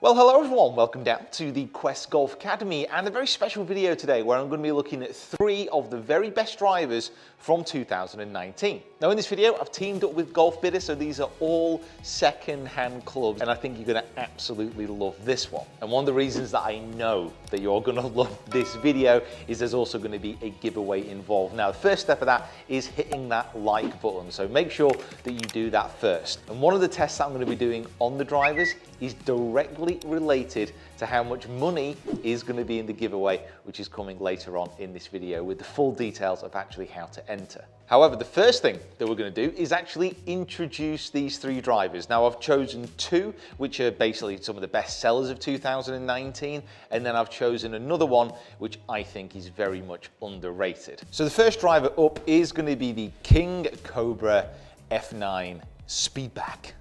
Well, hello everyone, welcome down to the Quest Golf Academy and a very special video today where I'm going to be looking at 3 of the very best drivers from 2019. Now in this video I've teamed up with Golfbidder, so these are all second-hand clubs and I think you're going to absolutely love this one. And one of the reasons that I know that you're going to love this video is there's also going to be a giveaway involved. Now the first step of that is hitting that like button, so make sure that you do that first. And one of the tests that I'm going to be doing on the drivers is directly related to how much money is going to be in the giveaway, which is coming later on in this video with the full details of actually how to enter. However, the first thing that we're going to do is actually introduce these 3 drivers. Now I've chosen 2, which are basically some of the best sellers of 2019, and then I've chosen another one, which I think is very much underrated. So the first driver up is going to be the King Cobra F9 Speedback.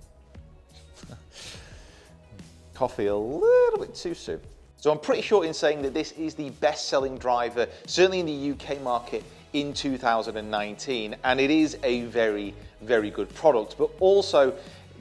Coffee a little bit too soon. So I'm pretty sure in saying that this is the best-selling driver, certainly in the UK market in 2019, and it is a very, very good product. But also,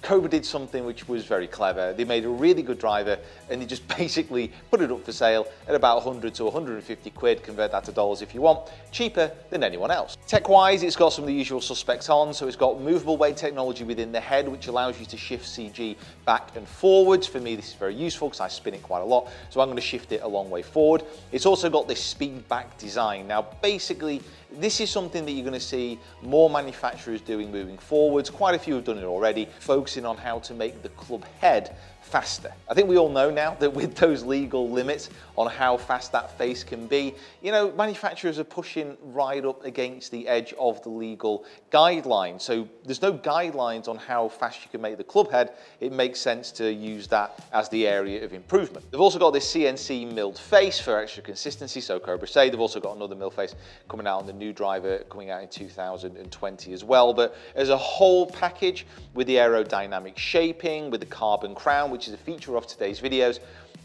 Cobra did something which was very clever. They made a really good driver and they just basically put it up for sale at about 100 to 150 quid, convert that to dollars if you want, cheaper than anyone else. Tech-wise, it's got some of the usual suspects on, so it's got movable weight technology within the head, which allows you to shift CG back and forwards. For me, this is very useful because I spin it quite a lot, so I'm going to shift it a long way forward. It's also got this speed back design. Now, basically, this is something that you're going to see more manufacturers doing moving forwards. Quite a few have done it already, focusing on how to make the club head faster. I think we all know now that with those legal limits on how fast that face can be, you know, manufacturers are pushing right up against the edge of the legal guidelines. So there's no guidelines on how fast you can make the club head. It makes sense to use that as the area of improvement. They've also got this CNC milled face for extra consistency, so Cobra St. They've also got another milled face coming out on the new driver coming out in 2020 as well. But as a whole package with the aerodynamic shaping, with the carbon crown, which is a feature of today's videos,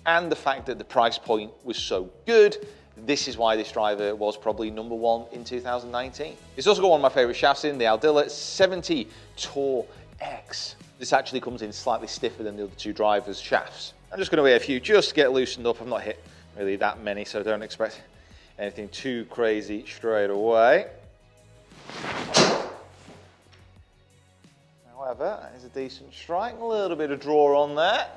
and the fact that the price point was so good, this is why this driver was probably #1 in 2019. It's also got one of my favorite shafts in, the Aldila 70 Tour X. This actually comes in slightly stiffer than the other 2 drivers' shafts. I'm just going to weigh a few just to get loosened up. I've not hit really that many, so don't expect anything too crazy straight away. However, that is a decent strike, a little bit of draw on there.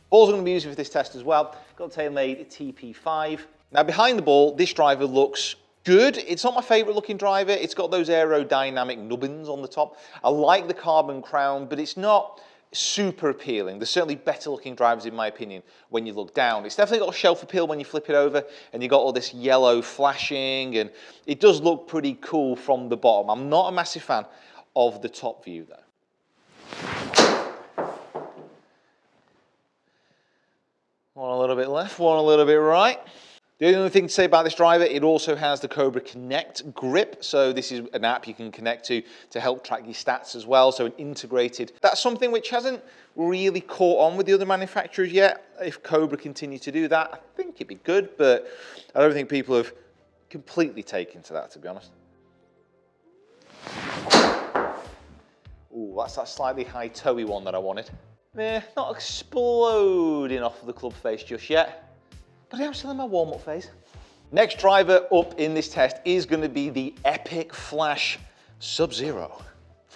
Balls I'm going to be using for this test as well. Got a TaylorMade TP5. Now behind the ball, this driver looks good. It's not my favorite looking driver. It's got those aerodynamic nubbins on the top. I like the carbon crown, but it's not super appealing. There's certainly better looking drivers in my opinion when you look down. It's definitely got a shelf appeal when you flip it over and you got all this yellow flashing, and it does look pretty cool from the bottom. I'm not a massive fan of the top view though. One a little bit left, one a little bit right. The only thing to say about this driver, it also has the Cobra Connect grip. So this is an app you can connect to help track your stats as well. So an integrated, that's something which hasn't really caught on with the other manufacturers yet. If Cobra continue to do that, I think it'd be good, but I don't think people have completely taken to that, to be honest. Ooh, that's that slightly high toey one that I wanted. Not exploding off of the club face just yet, but I'm still in my warm-up phase. Next driver up in this test is going to be the Epic Flash SubZero.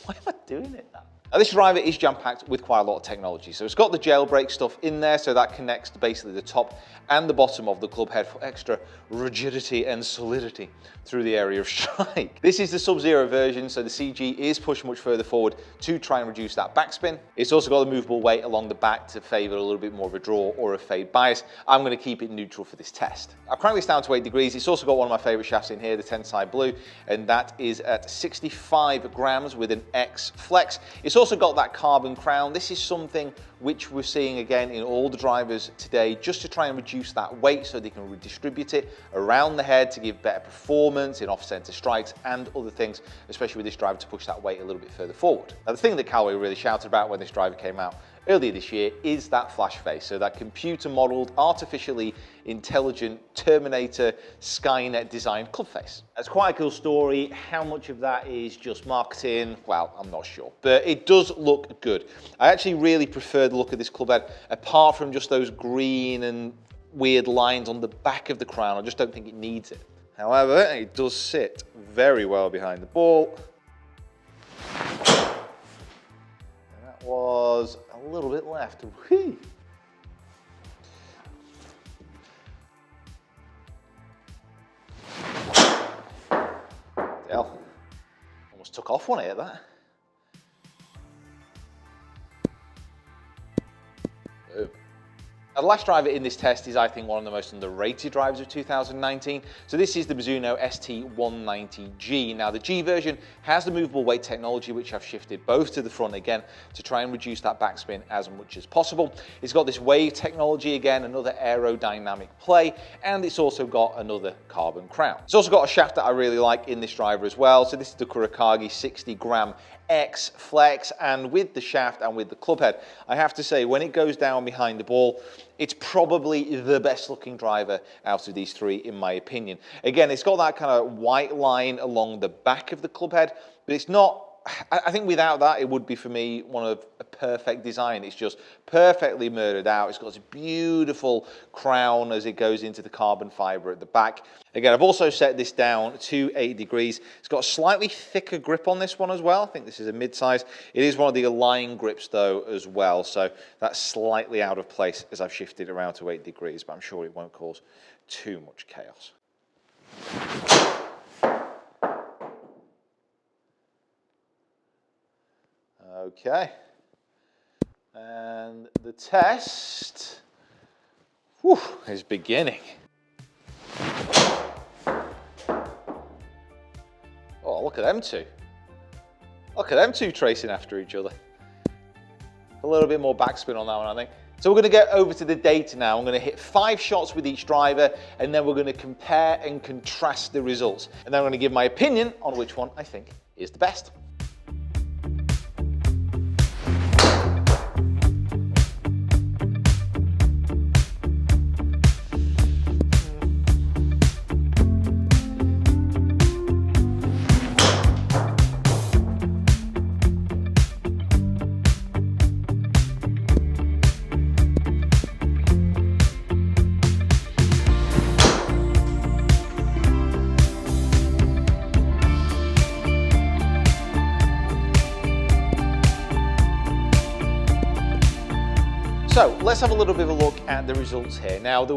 Why am I doing it now? Now this driver is jam-packed with quite a lot of technology. So it's got the jailbreak stuff in there, so that connects to basically the top and the bottom of the club head for extra rigidity and solidity through the area of strike. This is the SubZero version, so the CG is pushed much further forward to try and reduce that backspin. It's also got a movable weight along the back to favor a little bit more of a draw or a fade bias. I'm going to keep it neutral for this test. I've cranked this down to 8 degrees. It's also got one of my favorite shafts in here, the Tensai Blue, and that is at 65 grams with an X flex. It's also got that carbon crown. This is something which we're seeing again in all the drivers today, just to try and reduce that weight so they can redistribute it around the head to give better performance in off-center strikes and other things, especially with this driver to push that weight a little bit further forward. Now the thing that Callaway really shouted about when this driver came out earlier this year is that flash face, so that computer modeled, artificially intelligent Terminator Skynet designed club face. That's quite a cool story. How much of that is just marketing? Well, I'm not sure, but it does look good. I actually really prefer the look of this club head, apart from just those green and weird lines on the back of the crown. I just don't think it needs it. However, it does sit very well behind the ball. And that was a little bit left. Whee! Hell, almost took off when I hit that. Boom. Now, the last driver in this test is, I think, one of the most underrated drivers of 2019. So this is the Mizuno ST190G. Now, the G version has the movable weight technology, which I've shifted both to the front again to try and reduce that backspin as much as possible. It's got this wave technology again, another aerodynamic play, and it's also got another carbon crown. It's also got a shaft that I really like in this driver as well. So this is the Kurakagi 60 gram X Flex, and with the shaft and with the club head, I have to say, when it goes down behind the ball, it's probably the best looking driver out of these three, in my opinion. Again, it's got that kind of white line along the back of the club head, but it's not, I think without that, it would be for me one of a perfect design. It's just perfectly murdered out. It's got this beautiful crown as it goes into the carbon fiber at the back. Again, I've also set this down to 8 degrees. It's got a slightly thicker grip on this one as well. I think this is a mid-size. It is one of the Align grips though as well, so that's slightly out of place as I've shifted around to 8 degrees, but I'm sure it won't cause too much chaos. Okay, and the test is beginning. Oh, look at them two. Look at them two tracing after each other. A little bit more backspin on that one, I think. So we're going to get over to the data now. I'm going to hit 5 shots with each driver, and then we're going to compare and contrast the results. And then I'm going to give my opinion on which one I think is the best. So let's have a little bit of a look at the results here. Now,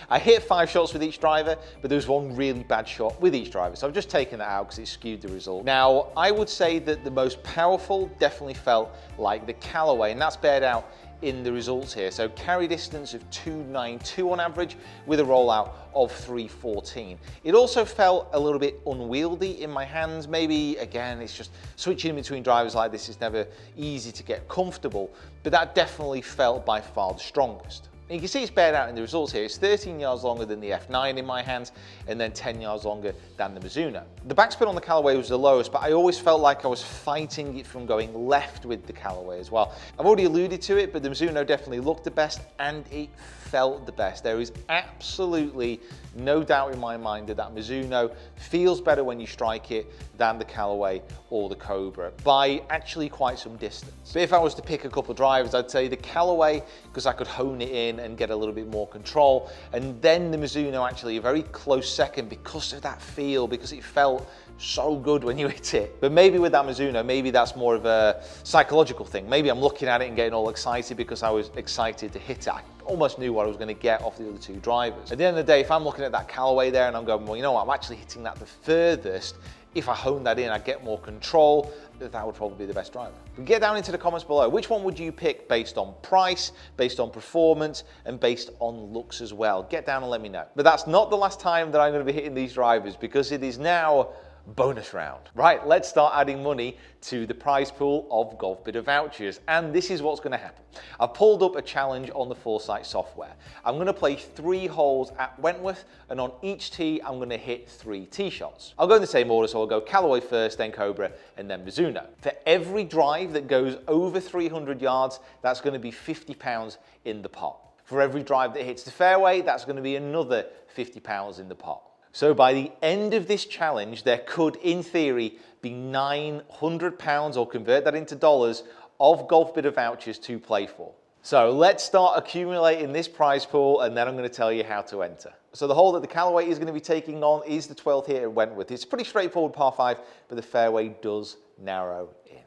I hit 5 shots with each driver, but there was one really bad shot with each driver. So I've just taken that out because it skewed the result. Now, I would say that the most powerful definitely felt like the Callaway, and that's bared out in the results here. So carry distance of 292 on average with a rollout of 314. It also felt a little bit unwieldy in my hands. Maybe, again, it's just switching between drivers like this is never easy to get comfortable, but that definitely felt by far the strongest. And you can see it's bared out in the results here. It's 13 yards longer than the F9 in my hands, and then 10 yards longer than the Mizuno. The backspin on the Callaway was the lowest, but I always felt like I was fighting it from going left with the Callaway as well. I've already alluded to it, but the Mizuno definitely looked the best, and it felt the best. There is absolutely no doubt in my mind that Mizuno feels better when you strike it than the Callaway or the Cobra by actually quite some distance. But if I was to pick a couple of drivers, I'd say the Callaway, because I could hone it in and get a little bit more control, and then the Mizuno actually a very close second because of that feel, because it felt so good when you hit it. But maybe with that Mizuno, maybe that's more of a psychological thing. Maybe I'm looking at it and getting all excited because I was excited to hit it. I almost knew what I was going to get off the other two drivers. At the end of the day, if I'm looking at that Callaway there and I'm going, well, you know what, I'm actually hitting that the furthest. If I hone that in, I get more control. That would probably be the best driver. But get down into the comments below. Which one would you pick based on price, based on performance, and based on looks as well? Get down and let me know. But that's not the last time that I'm going to be hitting these drivers, because it is now bonus round. Right, let's start adding money to the prize pool of Golfbidder vouchers, and this is what's going to happen. I've pulled up a challenge on the Foresight software. I'm going to play 3 holes at Wentworth, and on each tee I'm going to hit 3 tee shots. I'll go in the same order, so I'll go Callaway first, then Cobra, and then Mizuno. For every drive that goes over 300 yards, that's going to be £50 in the pot. For every drive that hits the fairway, that's going to be another £50 in the pot. So by the end of this challenge, there could, in theory, be £900, or convert that into dollars, of Golfbidder vouchers to play for. So let's start accumulating this prize pool, and then I'm going to tell you how to enter. So the hole that the Callaway is going to be taking on is the 12th here at Wentworth. It's a pretty straightforward par 5, but the fairway does narrow in.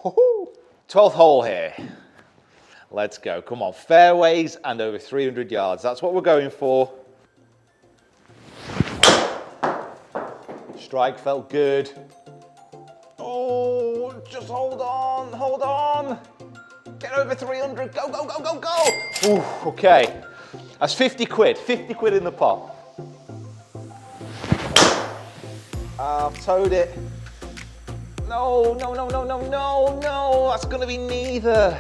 Woohoo! 12th hole here. Let's go. Come on, fairways and over 300 yards. That's what we're going for. Strike felt good. Oh, just hold on, hold on. Get over 300, go, go, go, go, go. Ooh, okay, that's 50 quid, 50 quid in the pot. I've towed it. No, no, no, no, no, no, no, that's gonna be neither.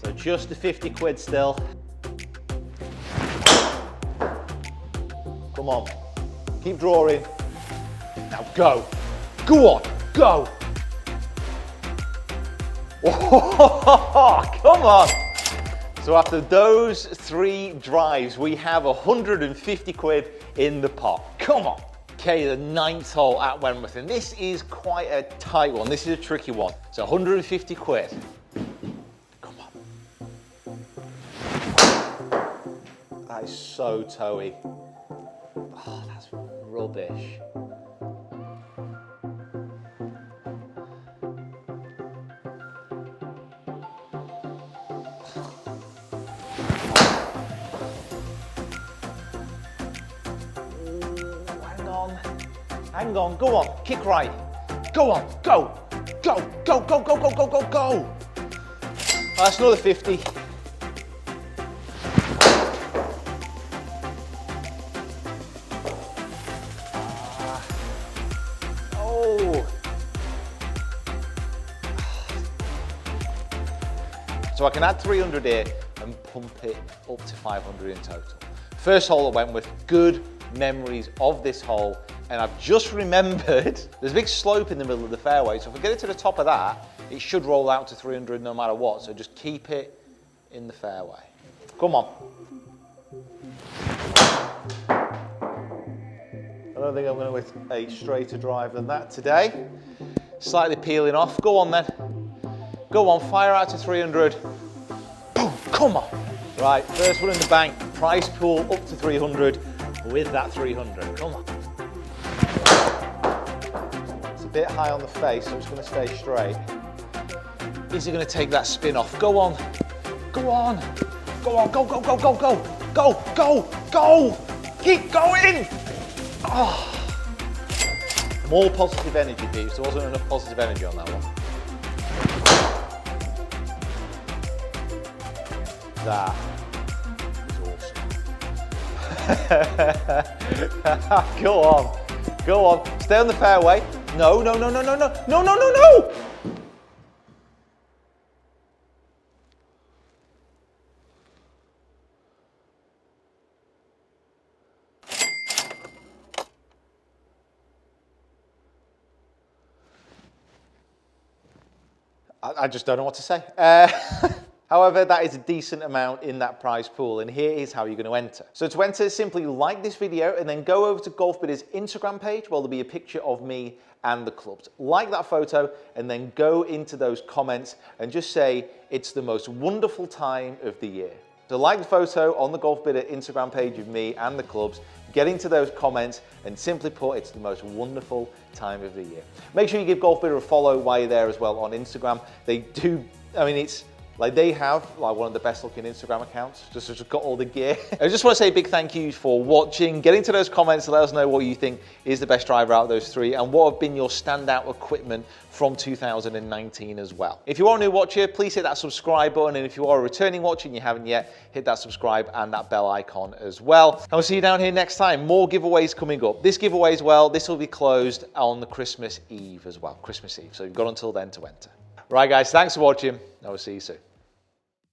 So just the 50 quid still. Come on, keep drawing. Now go, go on, go. Oh, come on. So after those 3 drives, we have 150 quid in the pot. Come on. Okay, the 9th hole at Wentworth, and this is quite a tight one. This is a tricky one. So 150 quid. Come on. That is so toey. Oh, that's rubbish. Hang on, go on, kick right. Go on, go, go, go, go, go, go, go, go, go. Oh, that's another 50. Oh. So I can add 300 here and pump it up to 500 in total. First hole I went with, good memories of this hole. And I've just remembered, there's a big slope in the middle of the fairway, so if I get it to the top of that, it should roll out to 300 no matter what, so just keep it in the fairway. Come on. I don't think I'm going to hit a straighter drive than that today. Slightly peeling off. Go on then. Go on, fire out to 300. Boom, come on. Right, first one in the bank, prize pool up to 300 with that 300. Come on. Bit high on the face, so it's going to stay straight. Is he going to take that spin off? Go on, go on, go on, go, go, go, go, go, go, go, go, keep going. Oh. More positive energy, Pete. There wasn't enough positive energy on that one. That is awesome. Go on, go on, stay on the fairway. No, no, no, no, no, no, no, no, no, no! I just don't know what to say. However, that is a decent amount in that prize pool, and here is how you're going to enter. So to enter, simply like this video and then go over to Golfbidder's Instagram page where there'll be a picture of me and the clubs. Like that photo and then go into those comments and just say, it's the most wonderful time of the year. So like the photo on the Golfbidder Instagram page of me and the clubs, get into those comments and simply put, it's the most wonderful time of the year. Make sure you give Golfbidder a follow while you're there as well on Instagram. They do, I mean, it's Like they have like one of the best looking Instagram accounts, just got all the gear. I just want to say a big thank you for watching. Get into those comments to let us know what you think is the best driver out of those three and what have been your standout equipment from 2019 as well. If you are a new watcher, please hit that subscribe button. And if you are a returning watcher and you haven't yet, hit that subscribe and that bell icon as well. And we'll see you down here next time. More giveaways coming up. This giveaway as well, this will be closed on the Christmas Eve as well, Christmas Eve. So you've got until then to enter. Right guys, thanks for watching. I will see you soon.